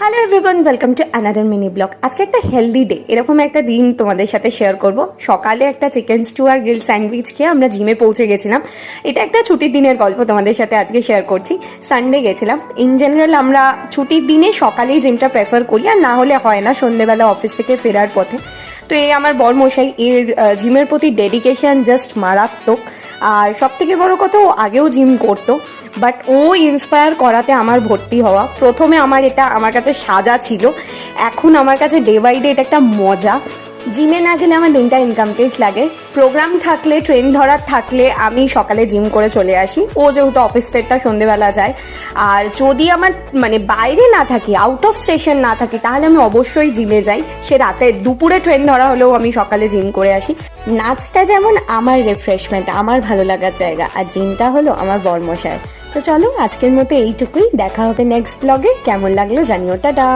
Hello everyone, welcome to another mini blog. আজকে একটা healthy day, এরকম একটা দিন তোমাদের সাথে শেয়ার করব। সকালে একটা চিকেন স্টু আর গ্রিল স্যান্ডউইচ খেয়ে আমরা জিমে পৌঁছে গেছিলাম। এটা একটা ছুটির দিনের গল্প তোমাদের সাথে আজকে শেয়ার করছি। সানডে গেছিলাম। ইন জেনারেল আমরা ছুটির দিনে সকালেই জিমটা প্রেফার করি, আর না হলে হয় না সন্ধ্যেবেলা অফিস থেকে ফেরার পথে। তো এই আমার বরমশাই, এর জিমের প্রতি ডেডিকেশন জাস্ট মারাত্মক। আর সব থেকে বড় কথা, ও আগেও জিম করতো, বাট ও ইন্সপায়ার করাতে আমার ভর্তি হওয়া। প্রথমে আমার কাছে সাজা ছিল, এখন আমার কাছে ডে বাই ডে এটা একটা মজা। জিমে না গেলে আমার দিনটা ইনকমপ্লিট লাগে। প্রোগ্রাম থাকলে, ট্রেন ধরার থাকলে আমি সকালে জিম করে চলে আসি। ও যেহেতু অফিস ট্রেনটা সন্ধেবেলা যায়। আর যদি আমার বাইরে না থাকি, আউট অফ স্টেশন না থাকি, তাহলে আমি অবশ্যই জিমে যাই। সে রাতে দুপুরে ট্রেন ধরা হলেও আমি সকালে জিম করে আসি। নাচটা যেমন আমার রিফ্রেশমেন্ট, আমার ভালো লাগার জায়গা, আর জিমটা হলো আমার বরমশায়। তো চলো আজকের মতো এইটুকুই, দেখা হবে নেক্সট ব্লগে। কেমন লাগলো জানিও, টাটা।